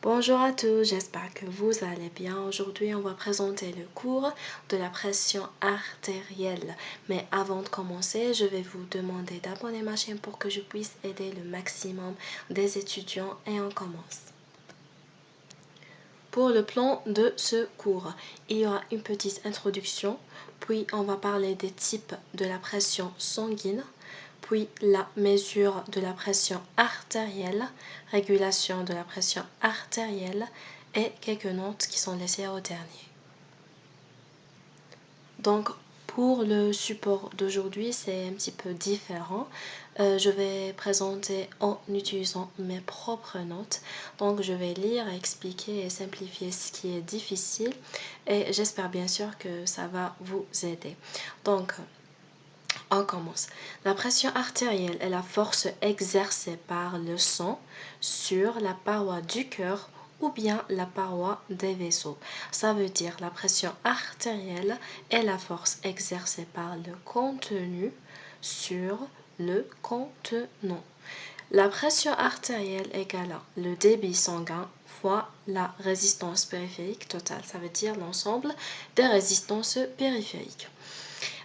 Bonjour à tous, j'espère que vous allez bien. Aujourd'hui, on va présenter le cours de la pression artérielle. Mais avant de commencer, je vais vous demander d'abonner ma chaîne pour que je puisse aider le maximum des étudiants et on commence. Pour le plan de ce cours, il y aura une petite introduction, puis on va parler des types de la pression sanguine, puis la mesure de la pression artérielle, régulation de la pression artérielle et quelques notes qui sont laissées au dernier. Donc, pour le support d'aujourd'hui, c'est un petit peu différent. Je vais présenter en utilisant mes propres notes. Donc, je vais lire, expliquer et simplifier ce qui est difficile. Et j'espère bien sûr que ça va vous aider. Donc, on commence. La pression artérielle est la force exercée par le sang sur la paroi du cœur ou bien la paroi des vaisseaux. Ça veut dire la pression artérielle est la force exercée par le contenu sur le contenant. La pression artérielle égale le débit sanguin fois la résistance périphérique totale. Ça veut dire l'ensemble des résistances périphériques.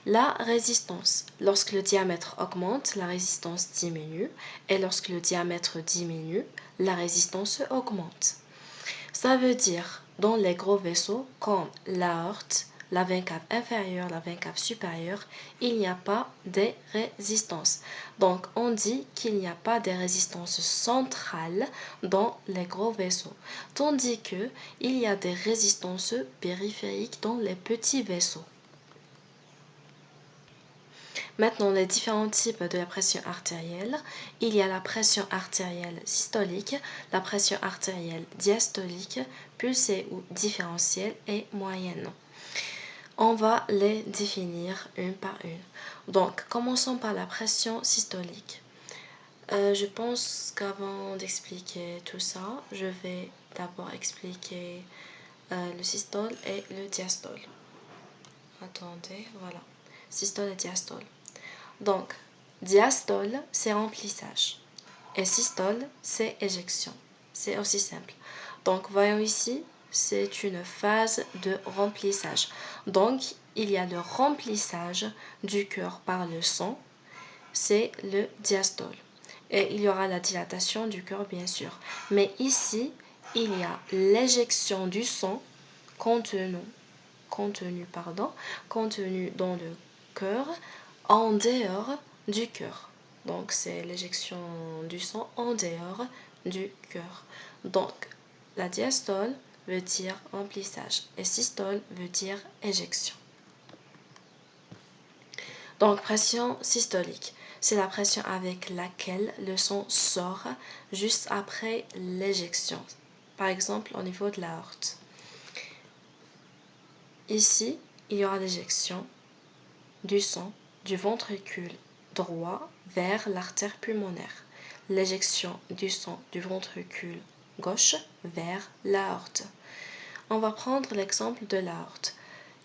La résistance, lorsque le diamètre augmente, la résistance diminue, et lorsque le diamètre diminue, la résistance augmente. Ça veut dire, dans les gros vaisseaux, comme l'aorte, la veine cave inférieure, la veine cave supérieure, il n'y a pas de résistance. Donc, on dit qu'il n'y a pas de résistance centrale dans les gros vaisseaux, tandis qu'il y a des résistances périphériques dans les petits vaisseaux. Maintenant, les différents types de la pression artérielle. Il y a la pression artérielle systolique, la pression artérielle diastolique, pulsée ou différentielle et moyenne. On va les définir une par une. Donc, commençons par la pression systolique. Je pense qu'avant d'expliquer tout ça, je vais d'abord expliquer le systole et le diastole. Attendez, voilà. Systole et diastole. Donc, diastole, c'est remplissage. Et systole, c'est éjection. C'est aussi simple. Donc, voyons ici, c'est une phase de remplissage. Donc, il y a le remplissage du cœur par le sang. C'est le diastole. Et il y aura la dilatation du cœur, bien sûr. Mais ici, il y a l'éjection du sang contenu dans le cœur en dehors du cœur. Donc, c'est l'éjection du sang en dehors du cœur. Donc, la diastole veut dire remplissage et systole veut dire éjection. Donc, pression systolique, c'est la pression avec laquelle le sang sort juste après l'éjection. Par exemple, au niveau de l'aorte. Ici, il y aura l'éjection du sang du ventricule droit vers l'artère pulmonaire, l'éjection du sang du ventricule gauche vers l'aorte. On va prendre l'exemple de l'aorte.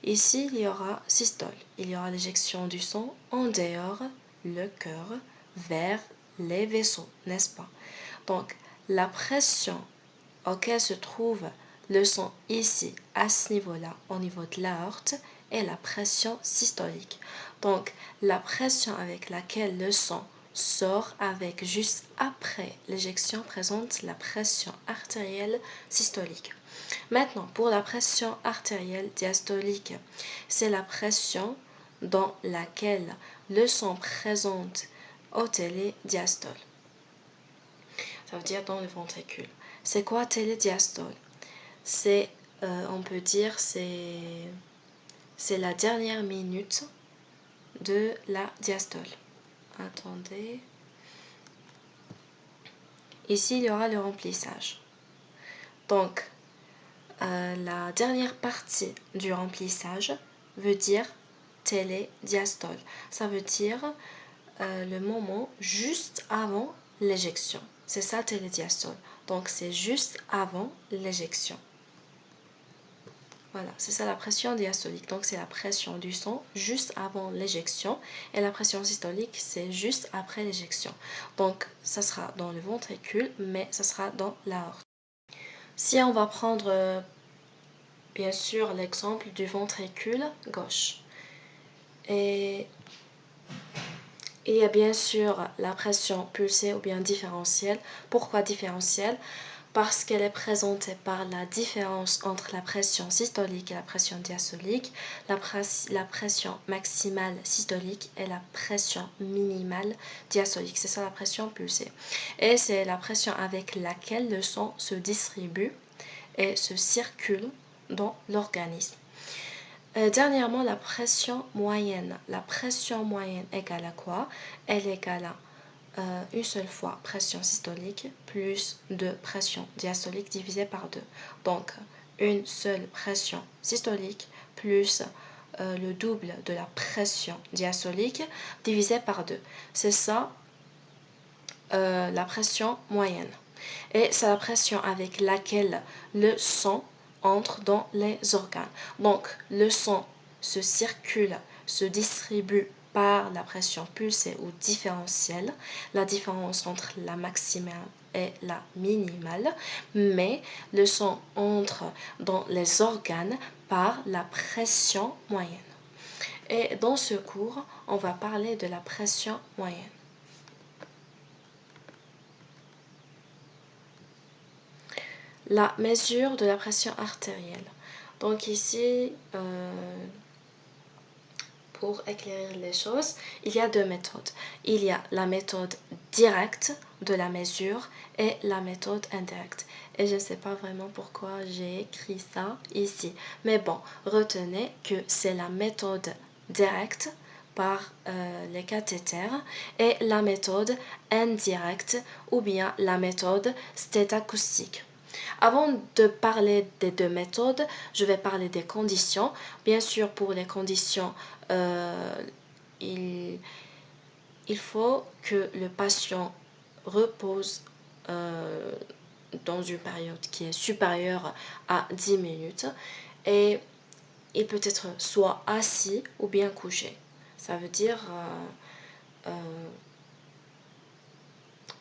Ici, il y aura systole. Il y aura l'éjection du sang en dehors le cœur vers les vaisseaux, n'est-ce pas? Donc, la pression auquel se trouve le sang ici, à ce niveau-là, au niveau de l'aorte, est la pression systolique. Donc, la pression avec laquelle le sang sort avec juste après l'éjection présente la pression artérielle systolique. Maintenant, pour la pression artérielle diastolique, c'est la pression dans laquelle le sang présente au télédiastole. Ça veut dire dans le ventricule. C'est quoi télédiastole? C'est, on peut dire, c'est la dernière minute de la diastole. Attendez. Ici, il y aura le remplissage. Donc, la dernière partie du remplissage veut dire télédiastole. Ça veut dire le moment juste avant l'éjection. C'est ça télédiastole. Donc, c'est juste avant l'éjection. Voilà, c'est ça la pression diastolique. Donc, c'est la pression du sang juste avant l'éjection. Et la pression systolique, c'est juste après l'éjection. Donc, ça sera dans le ventricule, mais ça sera dans l'aorte. Si on va prendre bien sûr l'exemple du ventricule gauche. Et il y a bien sûr la pression pulsée ou bien différentielle. Pourquoi différentielle? Parce qu'elle est présentée par la différence entre la pression systolique et la pression diastolique, la pression maximale systolique et la pression minimale diastolique. C'est ça la pression pulsée. Et c'est la pression avec laquelle le sang se distribue et se circule dans l'organisme. Dernièrement, la pression moyenne. La pression moyenne égale à quoi? Elle égale à une seule fois pression systolique plus 2 pression diastolique divisé par 2. Donc, une seule pression systolique plus le double de la pression diastolique divisé par 2. C'est ça la pression moyenne. Et c'est la pression avec laquelle le sang entre dans les organes. Donc, le sang se circule, se distribue par la pression pulsée ou différentielle, la différence entre la maximale et la minimale, mais le sang entre dans les organes par la pression moyenne. Et dans ce cours, on va parler de la pression moyenne. La mesure de la pression artérielle. Donc ici, pour éclairer les choses, il y a deux méthodes. Il y a la méthode directe de la mesure et la méthode indirecte. Et je ne sais pas vraiment pourquoi j'ai écrit ça ici. Mais bon, retenez que c'est la méthode directe par les cathéters et la méthode indirecte ou bien la méthode stétacoustique. Avant de parler des deux méthodes, je vais parler des conditions. Bien sûr, pour les conditions, il faut que le patient repose dans une période qui est supérieure à 10 minutes et il peut être soit assis ou bien couché. Ça veut dire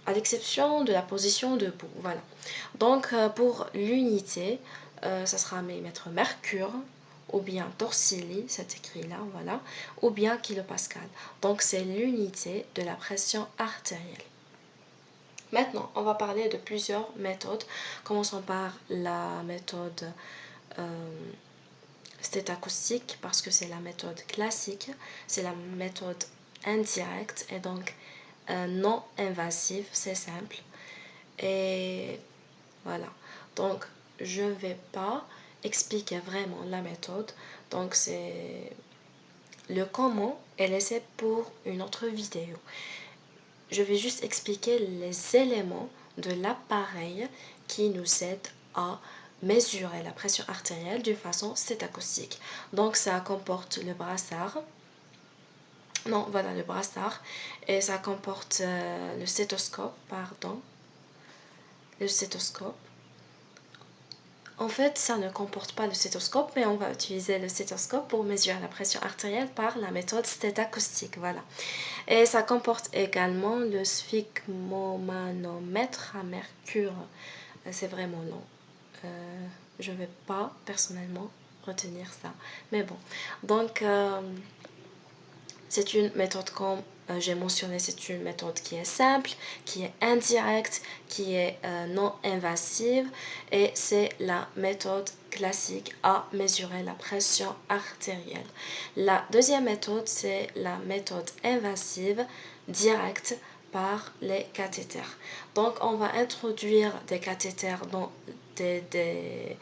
à l'exception de la position debout. Voilà. Donc pour l'unité, ça sera millimètre mercure ou bien torsilli, c'est écrit là, voilà, ou bien kilopascal. Donc c'est l'unité de la pression artérielle. Maintenant, on va parler de plusieurs méthodes. Commençons par la méthode stétacoustique parce que c'est la méthode classique, c'est la méthode indirecte et donc non invasive, c'est simple. Et voilà, donc je ne vais pas expliquer vraiment la méthode, donc c'est le comment et laisser pour une autre vidéo. Je vais juste expliquer les éléments de l'appareil qui nous aident à mesurer la pression artérielle d'une façon stétacoustique. Donc ça comporte le brassard, non voilà le brassard, et ça comporte le stéthoscope, pardon, le stéthoscope. En fait, ça ne comporte pas le stéthoscope, mais on va utiliser le stéthoscope pour mesurer la pression artérielle par la méthode stétacoustique. Voilà. Et ça comporte également le sphygmomanomètre à mercure. C'est vraiment long. Je ne vais pas personnellement retenir ça. Mais bon. Donc, c'est une méthode comme j'ai mentionné, c'est une méthode qui est simple, qui est indirecte, qui est non invasive et c'est la méthode classique à mesurer la pression artérielle. La deuxième méthode, c'est la méthode invasive directe par les cathéters. Donc, on va introduire des cathéters dans des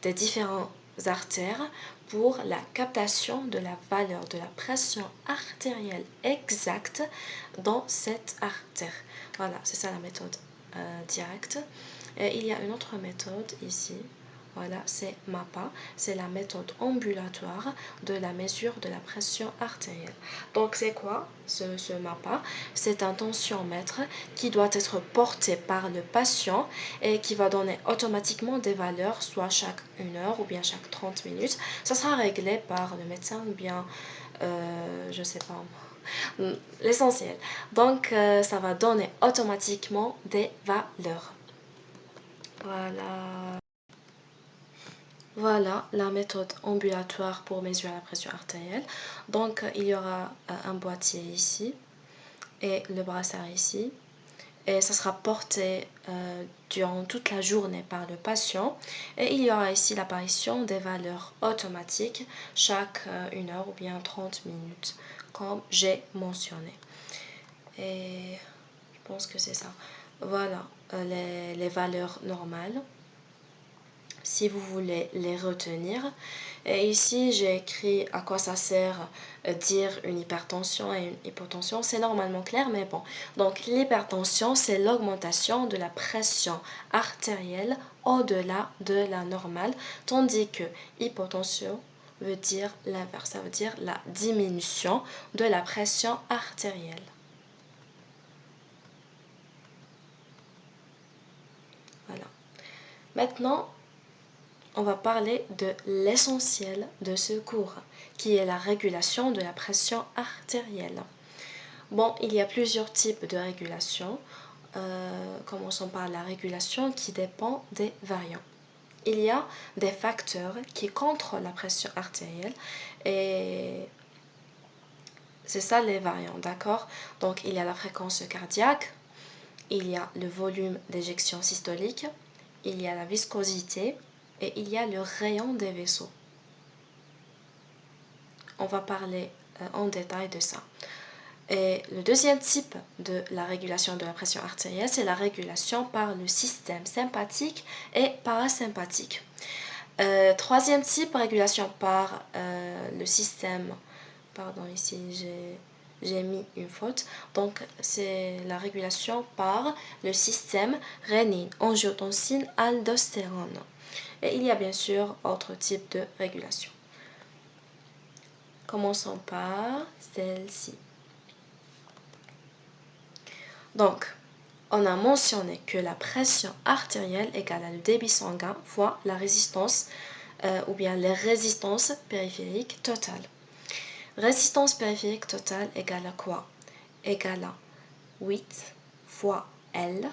différents artères pour la captation de la valeur de la pression artérielle exacte dans cette artère. Voilà, c'est ça la méthode directe. Et il y a une autre méthode ici. Voilà, c'est MAPA, c'est la méthode ambulatoire de la mesure de la pression artérielle. Donc c'est quoi ce MAPA? C'est un tensiomètre qui doit être porté par le patient et qui va donner automatiquement des valeurs, soit chaque 1 heure ou bien chaque 30 minutes. Ça sera réglé par le médecin ou bien, je sais pas, l'essentiel. Donc ça va donner automatiquement des valeurs. Voilà. Voilà la méthode ambulatoire pour mesurer la pression artérielle. Donc, il y aura un boîtier ici et le brassard ici. Et ça sera porté durant toute la journée par le patient. Et il y aura ici l'apparition des valeurs automatiques chaque 1 heure ou bien 30 minutes, comme j'ai mentionné. Et je pense que c'est ça. Voilà les valeurs normales, si vous voulez les retenir. Et ici, j'ai écrit à quoi ça sert dire une hypertension et une hypotension. C'est normalement clair, mais bon. Donc, l'hypertension, c'est l'augmentation de la pression artérielle au-delà de la normale, tandis que hypotension veut dire l'inverse, ça veut dire la diminution de la pression artérielle. Voilà. Maintenant, on va parler de l'essentiel de ce cours, qui est la régulation de la pression artérielle. Bon, il y a plusieurs types de régulation. Commençons par la régulation qui dépend des variants. Il y a des facteurs qui contrôlent la pression artérielle et c'est ça les variants, d'accord? Donc, il y a la fréquence cardiaque, il y a le volume d'éjection systolique, il y a la viscosité et il y a le rayon des vaisseaux. On va parler en détail de ça. Et le deuxième type de la régulation de la pression artérielle, c'est la régulation par le système sympathique et parasympathique. Troisième type, régulation par le système, pardon, ici j'ai mis une faute, donc c'est la régulation par le système rénine, angiotensine, aldostérone. Et il y a bien sûr autres types de régulation. Commençons par celle-ci. Donc, on a mentionné que la pression artérielle égale le débit sanguin fois la résistance ou bien les résistances périphériques totales. Résistance périphérique totale égale à quoi? Égale à 8 fois L.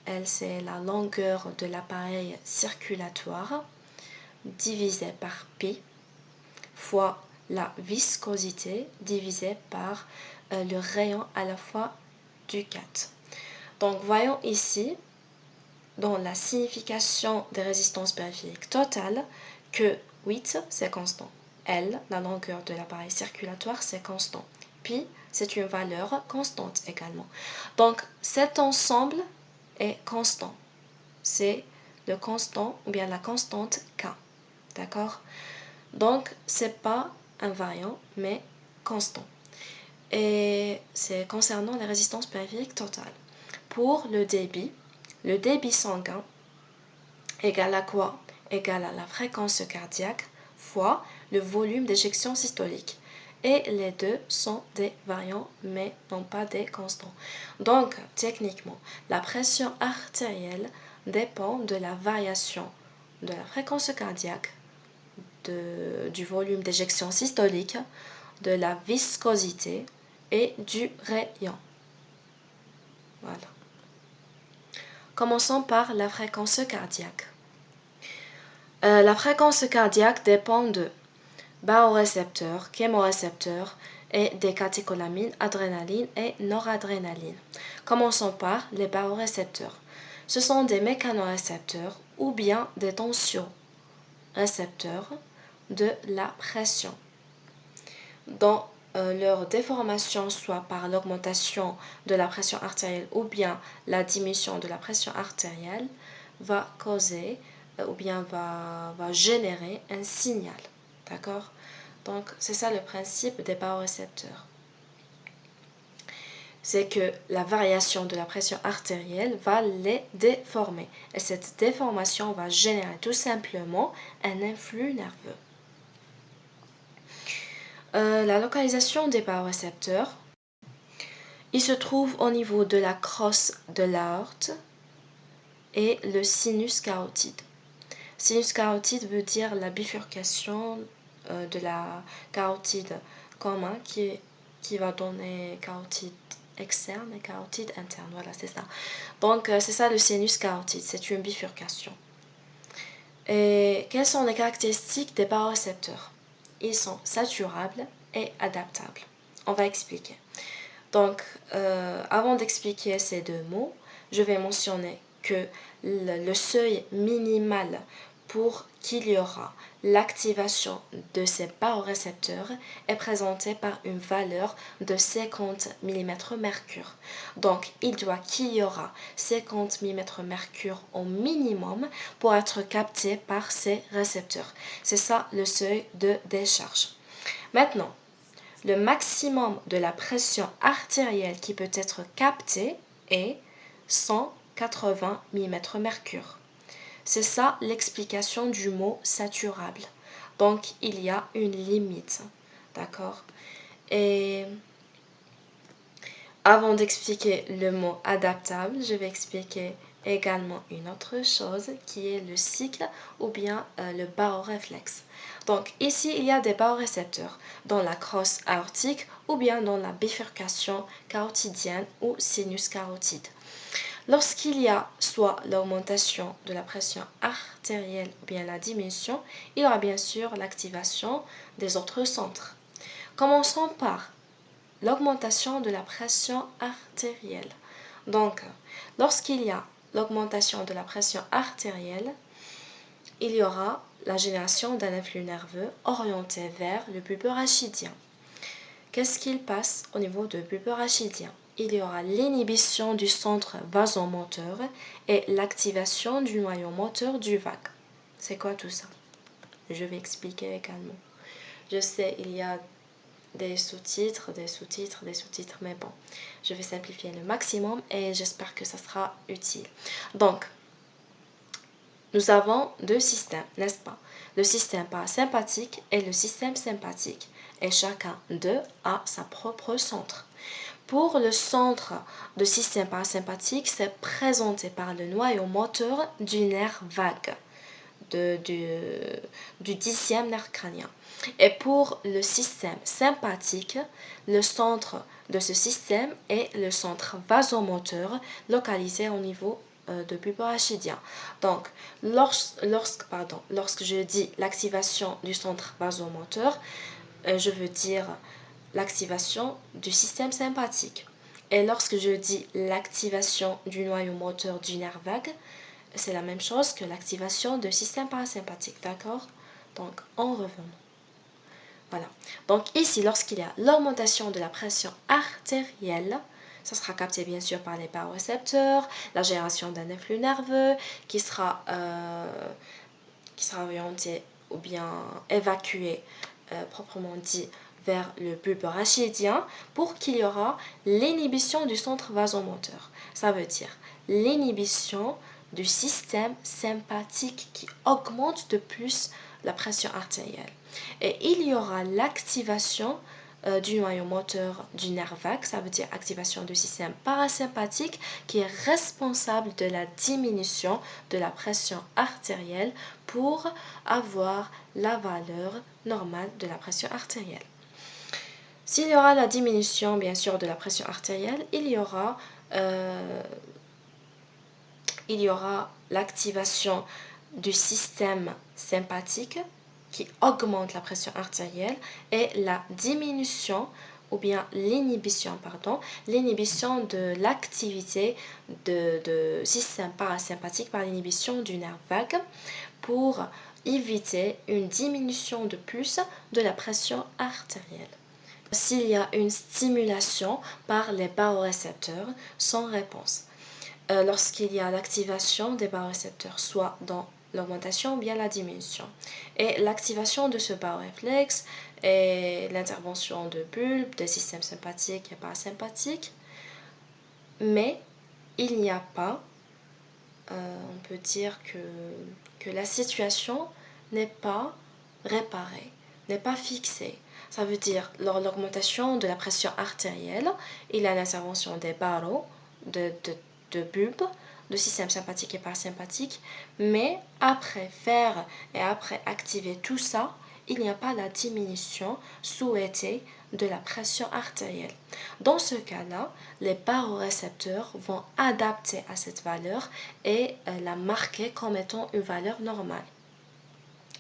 L, c'est la longueur de l'appareil circulatoire divisé par pi fois la viscosité divisé par le rayon à la fois du 4. Donc, voyons ici, dans la signification des résistances périphériques totales, que 8, c'est constant. L, la longueur de l'appareil circulatoire, c'est constant. Pi, c'est une valeur constante également. Donc, cet ensemble est constant. C'est le constant ou bien la constante K. D'accord? Donc, c'est pas un variant, mais constant. Et c'est concernant les résistances périphériques totales. Pour le débit sanguin égale à quoi? Égale à la fréquence cardiaque fois le volume d'éjection systolique. Et les deux sont des variants, mais non pas des constants. Donc, techniquement, la pression artérielle dépend de la variation de la fréquence cardiaque, du volume d'éjection systolique, de la viscosité et du rayon. Voilà. Commençons par la fréquence cardiaque. La fréquence cardiaque dépend de barorécepteurs, chémorécepteurs et des catécholamines, adrénaline et noradrénaline. Commençons par les barorécepteurs. Ce sont des mécanorécepteurs ou bien des tensiorécepteurs de la pression. Dans leur déformation, soit par l'augmentation de la pression artérielle ou bien la diminution de la pression artérielle, va causer ou bien va générer un signal. D'accord? Donc, c'est ça le principe des barorécepteurs. C'est que la variation de la pression artérielle va les déformer. Et cette déformation va générer tout simplement un influx nerveux. La localisation des barorécepteurs, il se trouve au niveau de la crosse de l'aorte et le sinus carotide. Sinus carotide veut dire la bifurcation de la carotide commun qui va donner carotide externe et carotide interne. Voilà, c'est ça. Donc, c'est ça le sinus carotide, c'est une bifurcation. Et quelles sont les caractéristiques des barorécepteurs? Ils sont saturables et adaptables. On va expliquer. Donc, avant d'expliquer ces deux mots, je vais mentionner que le seuil minimal pour qu'il y aura l'activation de ces barorécepteurs est présenté par une valeur de 50 mmHg. Donc, il doit qu'il y aura 50 mmHg au minimum pour être capté par ces récepteurs. C'est ça le seuil de décharge. Maintenant, le maximum de la pression artérielle qui peut être captée est 180 mmHg. C'est ça l'explication du mot saturable. Donc, il y a une limite. D'accord? Et avant d'expliquer le mot adaptable, je vais expliquer également une autre chose qui est le cycle ou bien le baroréflexe. Donc ici, il y a des barorécepteurs dans la crosse aortique ou bien dans la bifurcation carotidienne ou sinus carotide. Lorsqu'il y a soit l'augmentation de la pression artérielle ou bien la diminution, il y aura bien sûr l'activation des autres centres. Commençons par l'augmentation de la pression artérielle. Donc, lorsqu'il y a l'augmentation de la pression artérielle, il y aura la génération d'un influx nerveux orienté vers le bulbe rachidien. Qu'est-ce qu'il passe au niveau du bulbe rachidien? Il y aura l'inhibition du centre vasomoteur et l'activation du noyau moteur du vague. C'est quoi tout ça? Je vais expliquer également. Je sais, il y a des sous-titres, mais bon, je vais simplifier le maximum et j'espère que ça sera utile. Donc, nous avons deux systèmes, n'est-ce pas? Le système parasympathique et le système sympathique. Et chacun d'eux a sa propre centre. Pour le centre de système parasympathique, c'est présenté par le noyau moteur du nerf vague, du 10e nerf crânien. Et pour le système sympathique, le centre de ce système est le centre vasomoteur localisé au niveau de bulbe rachidien. Donc, lorsque je dis l'activation du centre vasomoteur, je veux dire l'activation du système sympathique. Et lorsque je dis l'activation du noyau moteur du nerf vague, c'est la même chose que l'activation du système parasympathique, d'accord? Donc, en revenant. Voilà. Donc ici, lorsqu'il y a l'augmentation de la pression artérielle, ça sera capté bien sûr par les barorécepteurs, la génération d'un influx nerveux qui sera orienté ou bien évacué proprement dit vers le bulbe rachidien pour qu'il y aura l'inhibition du centre vasomoteur. Ça veut dire l'inhibition du système sympathique qui augmente de plus la pression artérielle. Et il y aura l'activation du noyau moteur du nerf vague, ça veut dire activation du système parasympathique qui est responsable de la diminution de la pression artérielle pour avoir la valeur normale de la pression artérielle. S'il y aura la diminution bien sûr de la pression artérielle, il y aura l'activation du système sympathique qui augmente la pression artérielle et la diminution ou bien l'inhibition de l'activité de système parasympathique par l'inhibition du nerf vague pour éviter une diminution de plus de la pression artérielle. S'il y a une stimulation par les barorécepteurs sans réponse, lorsqu'il y a l'activation des barorécepteurs, soit dans l'augmentation ou bien la diminution. Et l'activation de ce baroréflexe et l'intervention de bulbes, des systèmes sympathiques et parasympathiques. Mais il n'y a pas, on peut dire que la situation n'est pas réparée, n'est pas fixée. Ça veut dire, lors de l'augmentation de la pression artérielle, il y a l'intervention des barreaux, de bulbes, de système sympathique et parasympathique, mais après faire et après activer tout ça, il n'y a pas la diminution souhaitée de la pression artérielle. Dans ce cas-là, les barorécepteurs vont adapter à cette valeur et la marquer comme étant une valeur normale.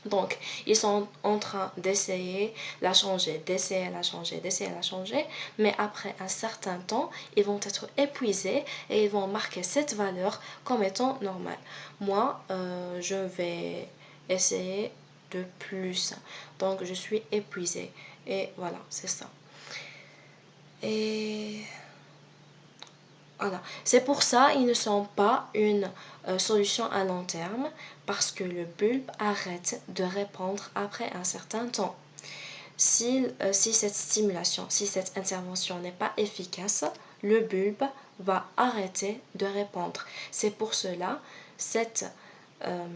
Donc, ils sont en train d'essayer la changer, d'essayer la changer, d'essayer la changer, mais après un certain temps, ils vont être épuisés et ils vont marquer cette valeur comme étant normale. Moi, je vais essayer de plus. Donc, je suis épuisée. Et voilà, c'est ça. Et voilà. C'est pour ça qu'ils ne sont pas une solution à long terme parce que le bulbe arrête de répondre après un certain temps. Si cette stimulation, si cette intervention n'est pas efficace, le bulbe va arrêter de répondre. C'est pour cela euh,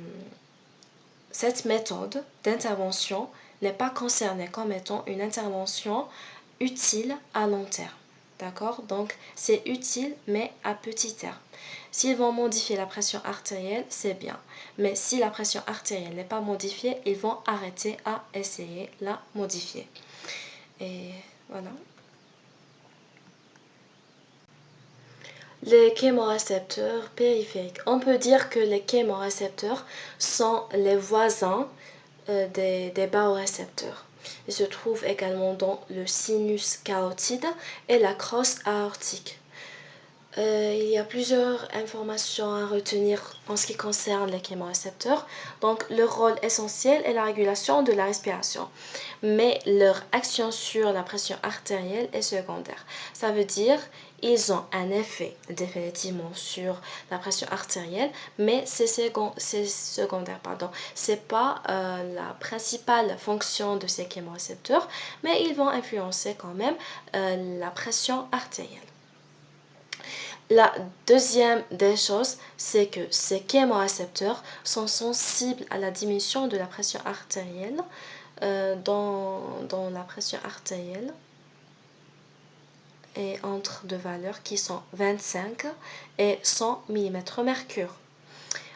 cette méthode d'intervention n'est pas concernée comme étant une intervention utile à long terme. D'accord? Donc, c'est utile, mais à petit terme. S'ils vont modifier la pression artérielle, c'est bien. Mais si la pression artérielle n'est pas modifiée, ils vont arrêter à essayer la modifier. Et voilà. Les chémorécepteurs périphériques. On peut dire que les chémorécepteurs sont les voisins des barorécepteurs. Ils se trouvent également dans le sinus carotide et la crosse aortique. Il y a plusieurs informations à retenir en ce qui concerne les chémorécepteurs. Donc, leur rôle essentiel est la régulation de la respiration, mais leur action sur la pression artérielle est secondaire. Ça veut dire ils ont un effet définitivement sur la pression artérielle, mais c'est secondaire. C'est pas la principale fonction de ces chémorécepteurs, mais ils vont influencer quand même la pression artérielle. La deuxième des choses, c'est que ces chémorécepteurs sont sensibles à la diminution de la pression artérielle. Dans la pression artérielle et entre deux valeurs qui sont 25 et 100 mm/mercure.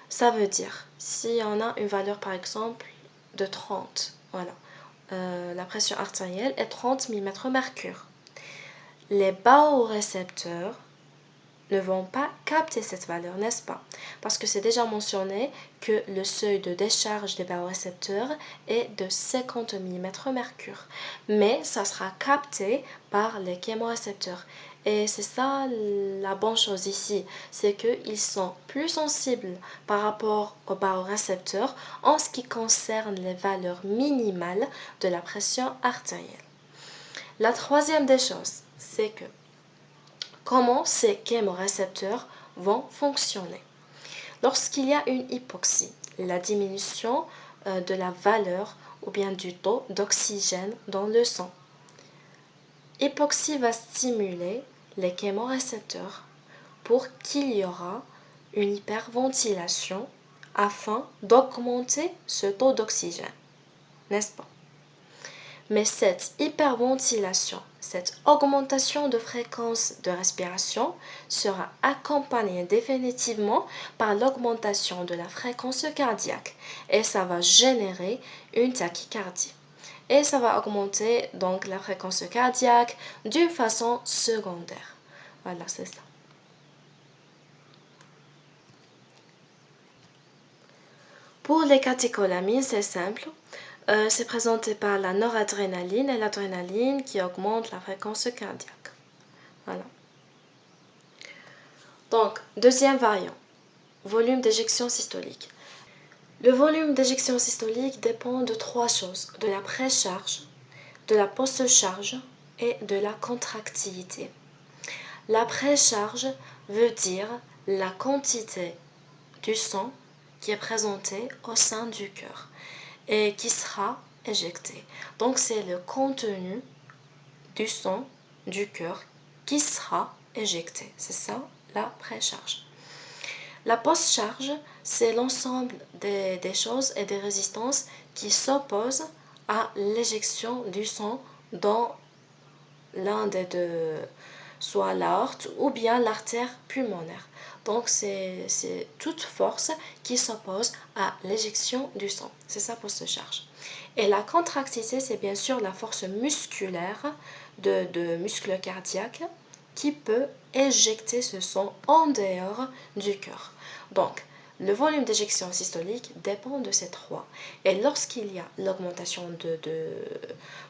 Ça veut dire, si on a une valeur par exemple de 30, voilà, la pression artérielle est 30 mm/mercure. Les barorécepteurs ne vont pas capter cette valeur, n'est-ce pas? Parce que c'est déjà mentionné que le seuil de décharge des barorécepteurs est de 50 mm/mercure. Mais ça sera capté par les chémorécepteurs. Et c'est ça la bonne chose ici, c'est qu'ils sont plus sensibles par rapport aux barorécepteurs en ce qui concerne les valeurs minimales de la pression artérielle. La troisième des choses, c'est que comment ces chémorécepteurs vont fonctionner. Lorsqu'il y a une hypoxie, la diminution de la valeur ou bien du taux d'oxygène dans le sang. Hypoxie va stimuler les chémorécepteurs pour qu'il y aura une hyperventilation afin d'augmenter ce taux d'oxygène, n'est-ce pas? Mais cette hyperventilation, cette augmentation de fréquence de respiration sera accompagnée définitivement par l'augmentation de la fréquence cardiaque et ça va générer une tachycardie. Et ça va augmenter donc la fréquence cardiaque d'une façon secondaire. Voilà, c'est ça. Pour les catécholamines, c'est simple. C'est présenté par la noradrénaline et l'adrénaline qui augmentent la fréquence cardiaque. Voilà. Donc, deuxième variant, volume d'éjection systolique. Le volume d'éjection systolique dépend de trois choses, de la précharge, de la post-charge et de la contractilité. La précharge veut dire la quantité du sang qui est présentée au sein du cœur et qui sera éjecté. Donc c'est le contenu du sang du cœur qui sera éjecté. C'est ça la précharge. La post-charge, c'est l'ensemble des choses et des résistances qui s'opposent à l'éjection du sang dans l'un des deux, soit l'aorte ou bien l'artère pulmonaire. Donc c'est toute force qui s'oppose à l'éjection du sang. C'est ça post-charge. Et la contractilité, c'est bien sûr la force musculaire de muscles cardiaques qui peut éjecter ce sang en dehors du cœur. Donc, le volume d'éjection systolique dépend de ces trois. Et lorsqu'il y a l'augmentation de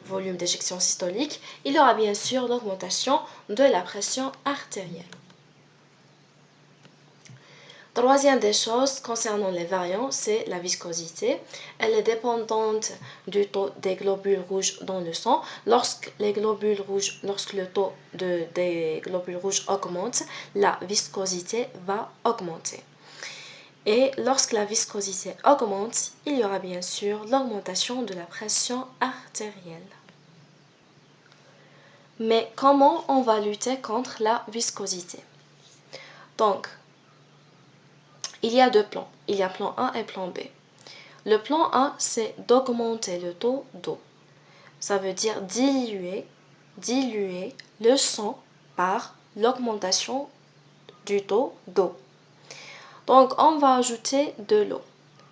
volume d'éjection systolique, il y aura bien sûr l'augmentation de la pression artérielle. Troisième des choses concernant les variants, c'est la viscosité. Elle est dépendante du taux des globules rouges dans le sang. Lorsque le taux des globules rouges augmente, la viscosité va augmenter. Et lorsque la viscosité augmente, il y aura bien sûr l'augmentation de la pression artérielle. Mais comment on va lutter contre la viscosité? Donc, il y a deux plans. Il y a plan A et plan B. Le plan A, c'est d'augmenter le taux d'eau. Ça veut dire diluer le sang par l'augmentation du taux d'eau. Donc, on va ajouter de l'eau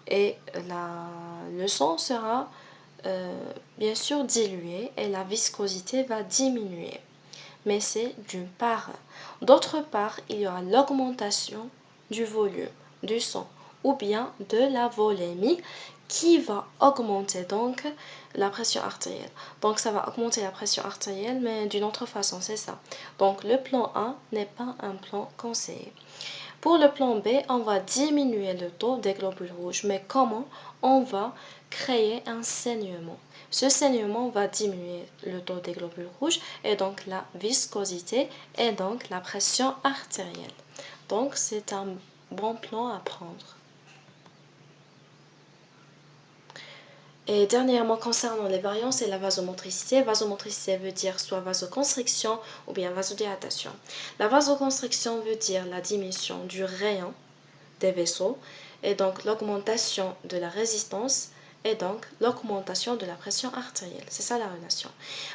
et le sang sera bien sûr dilué et la viscosité va diminuer. Mais c'est d'une part. D'autre part, il y aura l'augmentation du volume du sang ou bien de la volémie qui va augmenter donc la pression artérielle. Donc ça va augmenter la pression artérielle mais d'une autre façon, c'est ça. Donc le plan A n'est pas un plan conseillé. Pour le plan B, on va diminuer le taux des globules rouges. Mais comment? On va créer un saignement. Ce saignement va diminuer le taux des globules rouges et donc la viscosité et donc la pression artérielle. Donc c'est un bon plan à prendre. Et dernièrement, concernant les variants, c'est la vasomotricité. Vasomotricité veut dire soit vasoconstriction ou bien vasodilatation. La vasoconstriction veut dire la diminution du rayon des vaisseaux et donc l'augmentation de la résistance et donc l'augmentation de la pression artérielle. C'est ça la relation.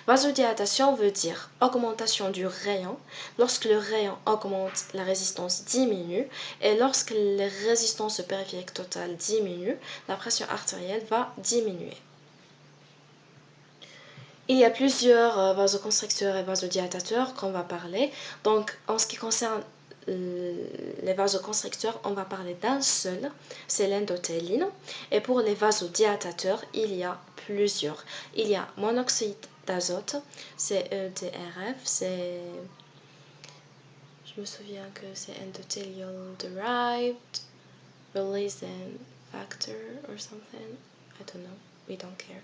Vasodilatation veut dire augmentation du rayon. Lorsque le rayon augmente, la résistance diminue et lorsque la résistance périphérique totale diminue, la pression artérielle va diminuer. Il y a plusieurs vasoconstricteurs et vasodilatateurs qu'on va parler. Donc, en ce qui concerne les vasoconstricteurs, on va parler d'un seul, c'est l'endothéline. Et pour les vasodilatateurs, il y a plusieurs. Il y a monoxyde d'azote, c'est EDRF, je me souviens que c'est endothelial derived releasing factor or something. I don't know, we don't care.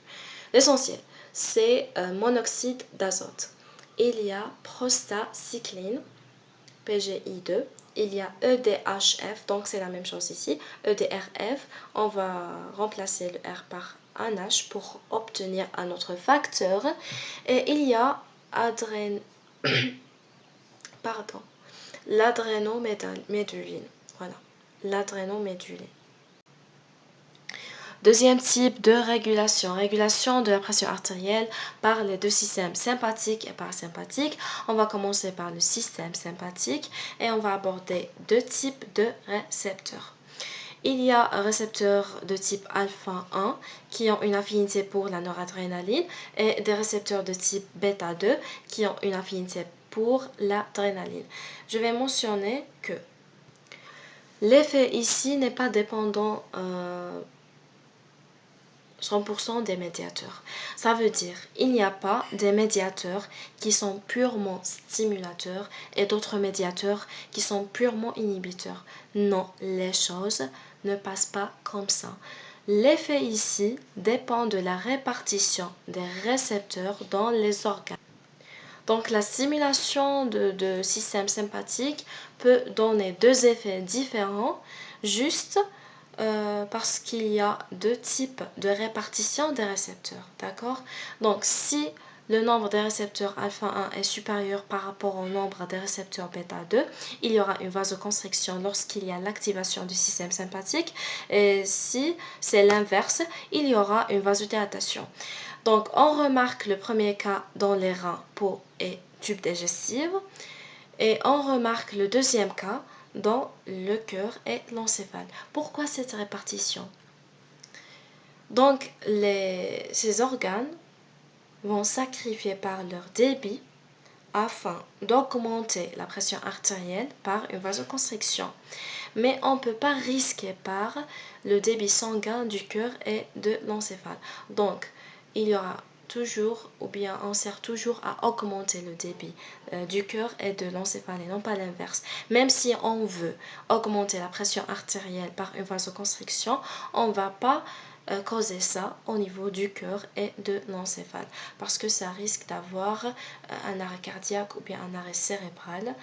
L'essentiel, c'est monoxyde d'azote. Il y a prostacycline, PGI2. Il y a EDHF, donc c'est la même chose ici. EDRF, on va remplacer le R par un H pour obtenir un autre facteur. Et il y a l'adrénoméduline. Voilà, l'adrénoméduline. Deuxième type de régulation, régulation de la pression artérielle par les deux systèmes sympathique et parasympathique. On va commencer par le système sympathique et on va aborder deux types de récepteurs. Il y a un récepteur de type alpha 1 qui ont une affinité pour la noradrénaline et des récepteurs de type bêta 2 qui ont une affinité pour l'adrénaline. Je vais mentionner que l'effet ici n'est pas dépendant 100% des médiateurs. Ça veut dire il n'y a pas des médiateurs qui sont purement stimulateurs et d'autres médiateurs qui sont purement inhibiteurs. Non, les choses ne passent pas comme ça. L'effet ici dépend de la répartition des récepteurs dans les organes. Donc la stimulation de système sympathique peut donner deux effets différents, juste parce qu'il y a deux types de répartition des récepteurs, d'accord? Donc si le nombre des récepteurs alpha 1 est supérieur par rapport au nombre des récepteurs bêta 2, il y aura une vasoconstriction lorsqu'il y a l'activation du système sympathique, et si c'est l'inverse, il y aura une vasodilatation. Donc on remarque le premier cas dans les reins, peau et tube digestif, et on remarque le deuxième cas dans le cœur et l'encéphale. Pourquoi cette répartition? Donc, ces organes vont sacrifier par leur débit afin d'augmenter la pression artérielle par une vasoconstriction. mais on ne peut pas risquer par le débit sanguin du cœur et de l'encéphale. Donc, il y aura toujours, ou bien on sert toujours à augmenter le débit du cœur et de l'encéphale et non pas l'inverse. Même si on veut augmenter la pression artérielle par une vasoconstriction, on ne va pas causer ça au niveau du cœur et de l'encéphale parce que ça risque d'avoir un arrêt cardiaque ou bien un arrêt cérébral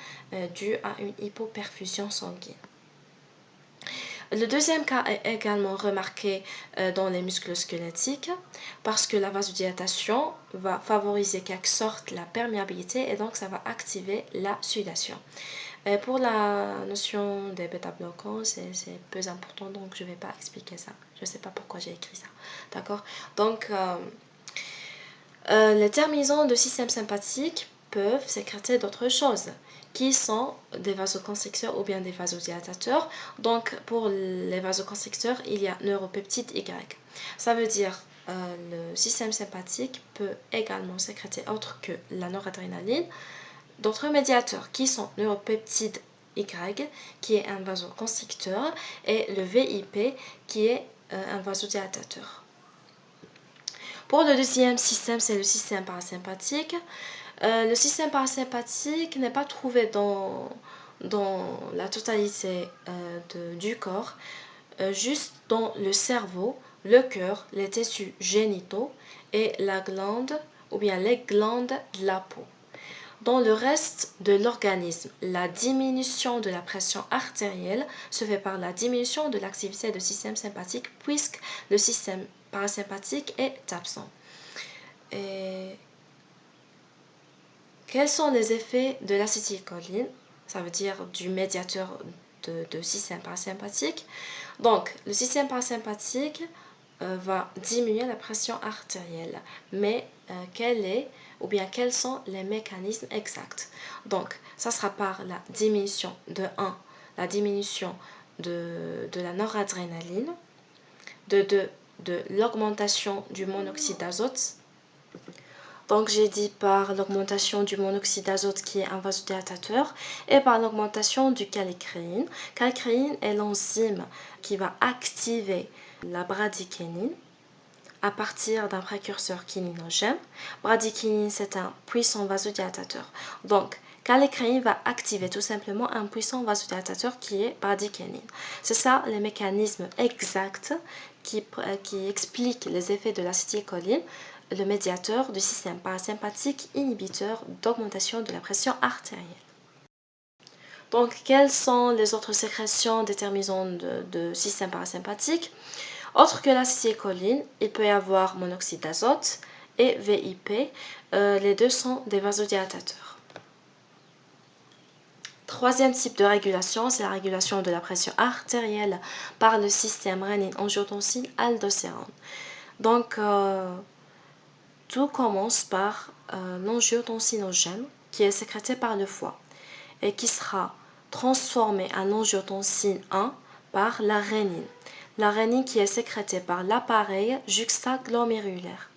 dû à une hypoperfusion sanguine. Le deuxième cas est également remarqué dans les muscles squelettiques parce que la vasodilatation va favoriser quelque sorte la perméabilité et donc ça va activer la sudation. Pour la notion des bêta-bloquants, c'est peu important donc je ne vais pas expliquer ça. Je ne sais pas pourquoi j'ai écrit ça. D'accord? Donc, les terminaisons de système sympathique peuvent sécréter d'autres choses qui sont des vasoconstricteurs ou bien des vasodilatateurs. Donc pour les vasoconstricteurs, il y a neuropeptide Y. Ça veut dire le système sympathique peut également sécréter autre que la noradrénaline d'autres médiateurs qui sont neuropeptide Y qui est un vasoconstricteur et le VIP qui est un vasodilatateur. Pour le deuxième système, c'est le système parasympathique. Le système parasympathique n'est pas trouvé dans la totalité du corps, juste dans le cerveau, le cœur, les tissus génitaux et la glande ou bien les glandes de la peau. Dans le reste de l'organisme, la diminution de la pression artérielle se fait par la diminution de l'activité du système sympathique puisque le système parasympathique est absent. Et quels sont les effets de l'acétylcholine? Ça veut dire du médiateur de système parasympathique. Donc, le système parasympathique va diminuer la pression artérielle. Mais quels sont les mécanismes exacts? Donc, ça sera par la diminution la diminution de la noradrénaline, de l'augmentation du monoxyde d'azote. Donc, j'ai dit par l'augmentation du monoxyde d'azote qui est un vasodilatateur et par l'augmentation du kallikréine. Kallikréine est l'enzyme qui va activer la bradykinine à partir d'un précurseur kininogène. Bradykinine, c'est un puissant vasodilatateur. Donc, kallikréine va activer tout simplement un puissant vasodilatateur qui est bradykinine. C'est ça les mécanismes exacts qui expliquent les effets de l'acétylcholine, le médiateur du système parasympathique inhibiteur d'augmentation de la pression artérielle. Donc, quelles sont les autres sécrétions déterminantes de système parasympathique? Autre que l'acétylcholine, il peut y avoir monoxyde d'azote et VIP. Les deux sont des vasodilatateurs. Troisième type de régulation, c'est la régulation de la pression artérielle par le système rénine-angiotensine-aldostérone. Donc, tout commence par l'angiotensinogène qui est sécrété par le foie et qui sera transformé en angiotensine 1 par la rénine. La rénine qui est sécrétée par l'appareil juxtaglomérulaire.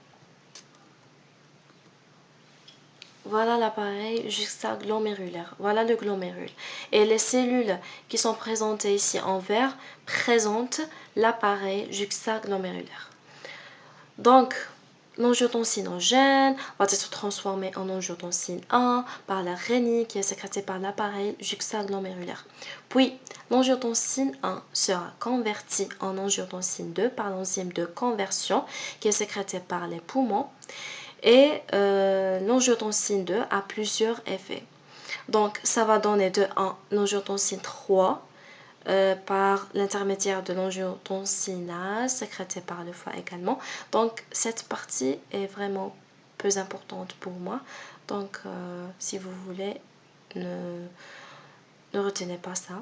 Voilà l'appareil juxtaglomérulaire. Voilà le glomérule. Et les cellules qui sont présentées ici en vert présentent l'appareil juxtaglomérulaire. Donc, l'angiotensinogène va être transformé en angiotensine 1 par la rénine qui est sécrétée par l'appareil juxtaglomérulaire. Puis, l'angiotensine 1 sera convertie en angiotensine 2 par l'enzyme de conversion qui est sécrétée par les poumons. Et l'angiotensine 2 a plusieurs effets. Donc, ça va donner de 1 l'angiotensine 3 par l'intermédiaire de l'angiotensinase sécrétée par le foie également. Donc cette partie est vraiment peu importante pour moi. Donc si vous voulez, ne retenez pas ça.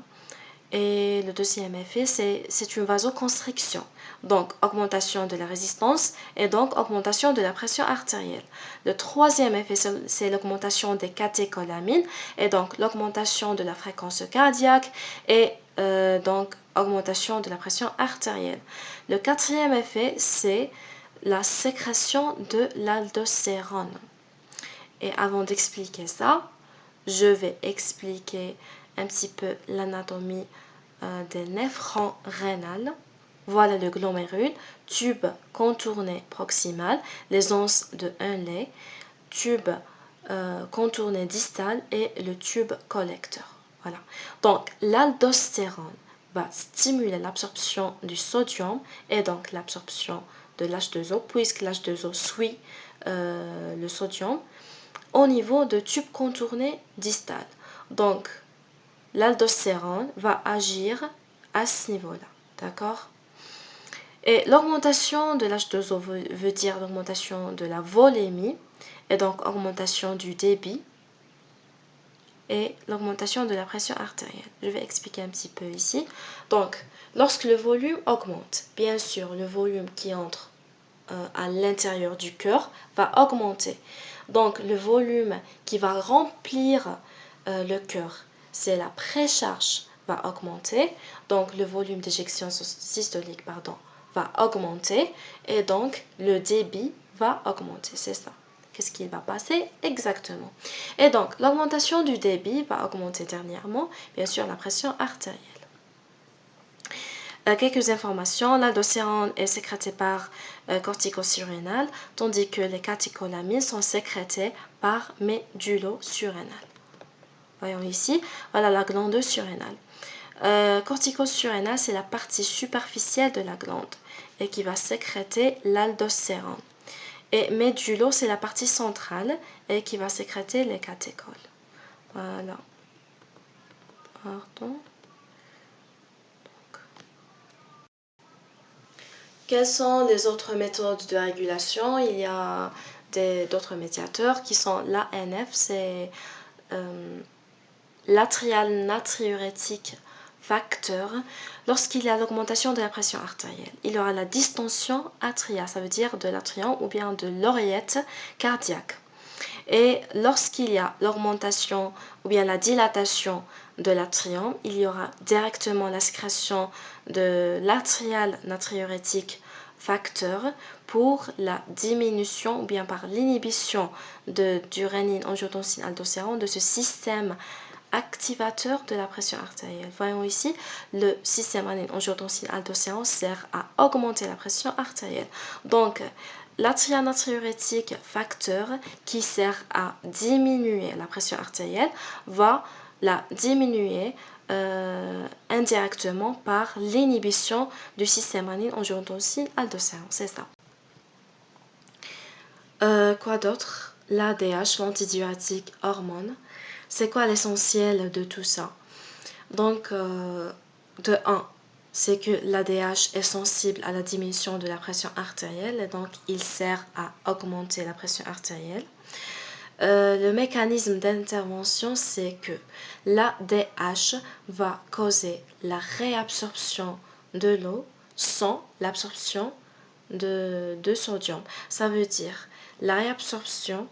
Et le deuxième effet, c'est une vasoconstriction. Donc augmentation de la résistance et donc augmentation de la pression artérielle. Le troisième effet, c'est l'augmentation des catécholamines et donc l'augmentation de la fréquence cardiaque et donc augmentation de la pression artérielle. Le quatrième effet, c'est la sécrétion de l'aldostérone. Et avant d'expliquer ça, je vais expliquer un petit peu l'anatomie des néphrons rénales. Voilà le glomérule, tube contourné proximal, les onces de un lait, tube contourné distal et le tube collecteur. Voilà. Donc l'aldostérone va stimuler l'absorption du sodium et donc l'absorption de l'H2O puisque l'H2O suit le sodium au niveau de tube contourné distal. Donc l'aldostérone va agir à ce niveau-là. D'accord? Et l'augmentation de l'H2O veut dire l'augmentation de la volémie et donc augmentation du débit et l'augmentation de la pression artérielle. Je vais expliquer un petit peu ici. Donc, lorsque le volume augmente, bien sûr, le volume qui entre à l'intérieur du cœur va augmenter. Donc, le volume qui va remplir le cœur, c'est la précharge va augmenter. Donc, le volume d'éjection systolique, va augmenter et donc le débit va augmenter. C'est ça. Qu'est-ce qui va passer exactement? Et donc, l'augmentation du débit va augmenter dernièrement, bien sûr, la pression artérielle. Quelques informations, l'aldostérone est sécrétée par corticosurrénal, tandis que les catécholamines sont sécrétées par médulosurrénal. Voyons ici, voilà la glande surrénale. Corticosurrénal, c'est la partie superficielle de la glande et qui va sécréter l'aldostérone. Et médulo, c'est la partie centrale et qui va sécréter les catécholes. Voilà. Pardon. Quelles sont les autres méthodes de régulation? Il y a d'autres médiateurs qui sont l'ANF, c'est l'atrial natriurétique facteur. Lorsqu'il y a l'augmentation de la pression artérielle, il y aura la distension atriale, ça veut dire de l'atrium ou bien de l'oreillette cardiaque. Et lorsqu'il y a l'augmentation ou bien la dilatation de l'atrium, il y aura directement la sécrétion de l'atrial natriurétique facteur pour la diminution ou bien par l'inhibition du rénine-angiotensine-aldostérone de ce système activateur de la pression artérielle. Voyons ici, le système rénine-angiotensine-aldostérone sert à augmenter la pression artérielle. Donc, l'atrial natriurétique facteur qui sert à diminuer la pression artérielle va la diminuer indirectement par l'inhibition du système rénine-angiotensine-aldostérone. C'est ça. Quoi d'autre? L'ADH, l'antidiurétique hormone. C'est quoi l'essentiel de tout ça? Donc, de 1, c'est que l'ADH est sensible à la diminution de la pression artérielle et donc il sert à augmenter la pression artérielle. Le mécanisme d'intervention, c'est que l'ADH va causer la réabsorption de l'eau sans l'absorption de sodium. Ça veut dire la réabsorption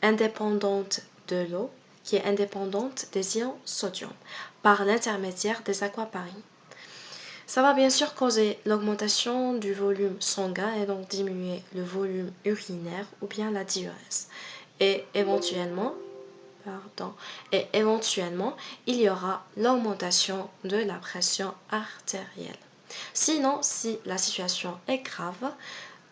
indépendante de l'eau qui est indépendante des ions sodium par l'intermédiaire des aquaparines. Ça va bien sûr causer l'augmentation du volume sanguin et donc diminuer le volume urinaire ou bien la diurèse. Et éventuellement, il y aura l'augmentation de la pression artérielle. Sinon, si la situation est grave,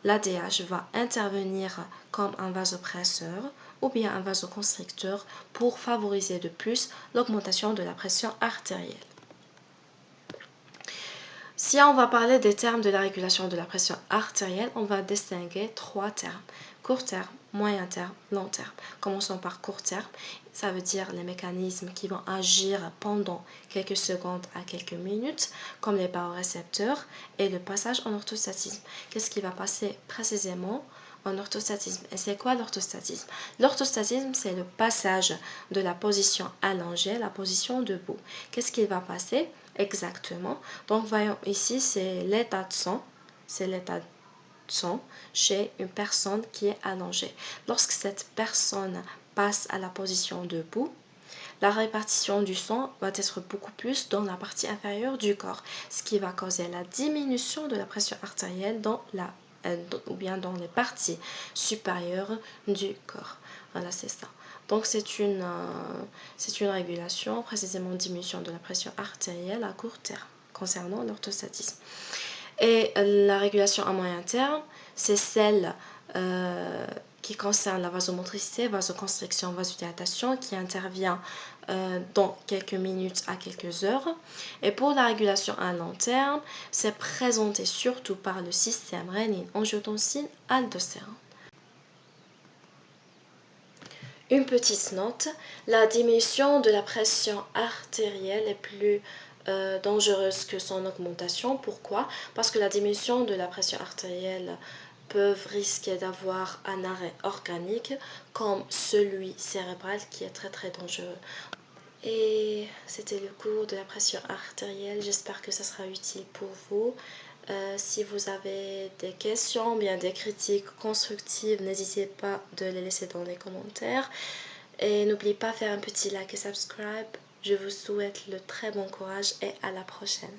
l'ADH va intervenir comme un vasopresseur ou bien un vasoconstricteur pour favoriser de plus l'augmentation de la pression artérielle. Si on va parler des termes de la régulation de la pression artérielle, on va distinguer 3 termes. Court terme, moyen terme, long terme. Commençons par court terme. Ça veut dire les mécanismes qui vont agir pendant quelques secondes à quelques minutes, comme les barorécepteurs et le passage en orthostatisme. Qu'est-ce qui va passer précisément en orthostatisme? Et c'est quoi l'orthostatisme? L'orthostatisme, c'est le passage de la position allongée à la position debout. Qu'est-ce qui va passer exactement? Donc, voyons ici, c'est l'état de sang. C'est l'état de sang chez une personne qui est allongée. Lorsque cette personne passe à la position debout, la répartition du sang va être beaucoup plus dans la partie inférieure du corps, ce qui va causer la diminution de la pression artérielle ou bien dans les parties supérieures du corps. Voilà, c'est ça. Donc c'est une régulation, précisément diminution de la pression artérielle à court terme concernant l'orthostatisme. Et la régulation à moyen terme, c'est celle qui concerne la vasomotricité, vasoconstriction, vasodilatation, qui intervient dans quelques minutes à quelques heures. Et pour la régulation à long terme, c'est présenté surtout par le système rénine-angiotensine-aldostérone. Une petite note, la diminution de la pression artérielle est plus dangereuse que son augmentation. Pourquoi? Parce que la diminution de la pression artérielle peut risquer d'avoir un arrêt organique comme celui cérébral qui est très dangereux. Et c'était le cours de la pression artérielle. J'espère que ça sera utile pour vous. Si vous avez des questions, bien des critiques constructives, n'hésitez pas de les laisser dans les commentaires. Et n'oubliez pas de faire un petit like et subscribe. Je vous souhaite le très bon courage et à la prochaine.